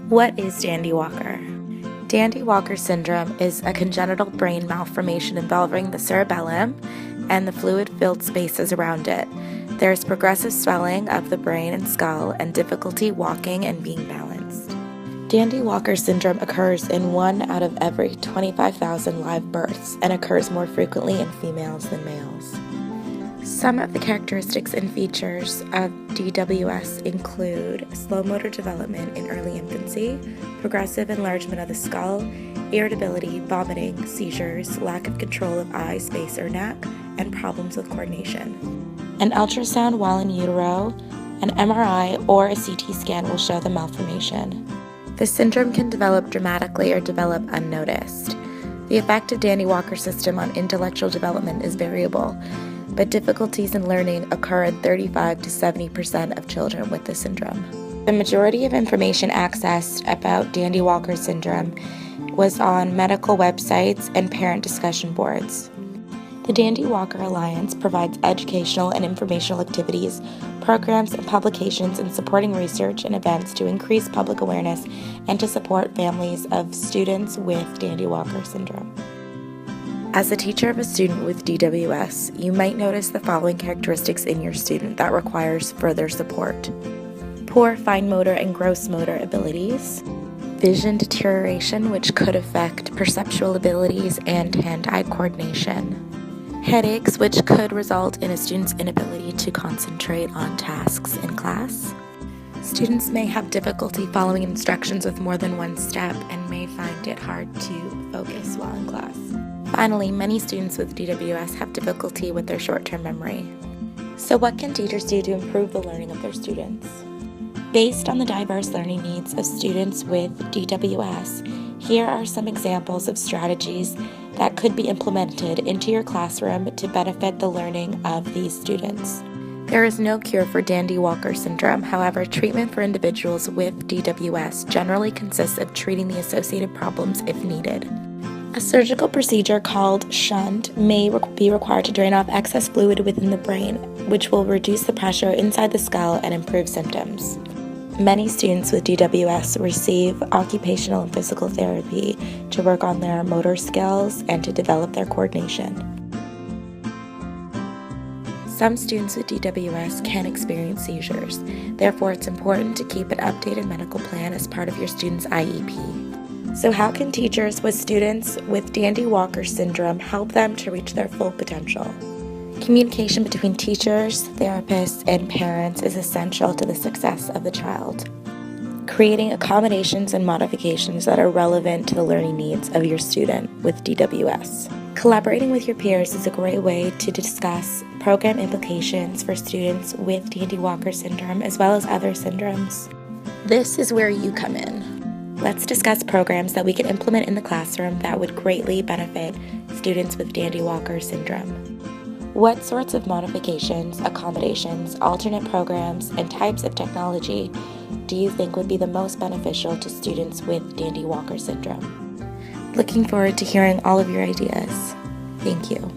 What is Dandy-Walker? Dandy-Walker syndrome is a congenital brain malformation involving the cerebellum and the fluid-filled spaces around it. There is progressive swelling of the brain and skull and difficulty walking and being balanced. Dandy-Walker syndrome occurs in 1 out of every 25,000 live births and occurs more frequently in females than males. Some of the characteristics and features of DWS include slow motor development in early infancy, progressive enlargement of the skull, irritability, vomiting, seizures, lack of control of eye, face, or neck, and problems with coordination. An ultrasound while in utero, an MRI, or a CT scan will show the malformation. The syndrome can develop dramatically or develop unnoticed. The effect of Dandy-Walker system on intellectual development is variable, but difficulties in learning occur in 35 to 70% of children with the syndrome. The majority of information accessed about Dandy-Walker syndrome was on medical websites and parent discussion boards. The Dandy-Walker Alliance provides educational and informational activities, programs, and publications in supporting research and events to increase public awareness and to support families of students with Dandy-Walker syndrome. As a teacher of a student with DWS, you might notice the following characteristics in your student that requires further support: poor fine motor and gross motor abilities, vision deterioration which could affect perceptual abilities and hand-eye coordination, headaches which could result in a student's inability to concentrate on tasks in class. Students may have difficulty following instructions with more than one step and may find it hard to focus while in class. Finally, many students with DWS have difficulty with their short-term memory. So what can teachers do to improve the learning of their students? Based on the diverse learning needs of students with DWS, here are some examples of strategies that could be implemented into your classroom to benefit the learning of these students. There is no cure for Dandy-Walker syndrome. However, treatment for individuals with DWS generally consists of treating the associated problems if needed. A surgical procedure called shunt may be required to drain off excess fluid within the brain, which will reduce the pressure inside the skull and improve symptoms. Many students with DWS receive occupational and physical therapy to work on their motor skills and to develop their coordination. Some students with DWS can experience seizures. Therefore, it's important to keep an updated medical plan as part of your student's IEP. So how can teachers with students with Dandy-Walker syndrome help them to reach their full potential? Communication between teachers, therapists, and parents is essential to the success of the child. Creating accommodations and modifications that are relevant to the learning needs of your student with DWS. Collaborating with your peers is a great way to discuss program implications for students with Dandy-Walker syndrome as well as other syndromes. This is where you come in. Let's discuss programs that we can implement in the classroom that would greatly benefit students with Dandy-Walker syndrome. What sorts of modifications, accommodations, alternate programs, and types of technology do you think would be the most beneficial to students with Dandy-Walker syndrome? Looking forward to hearing all of your ideas. Thank you.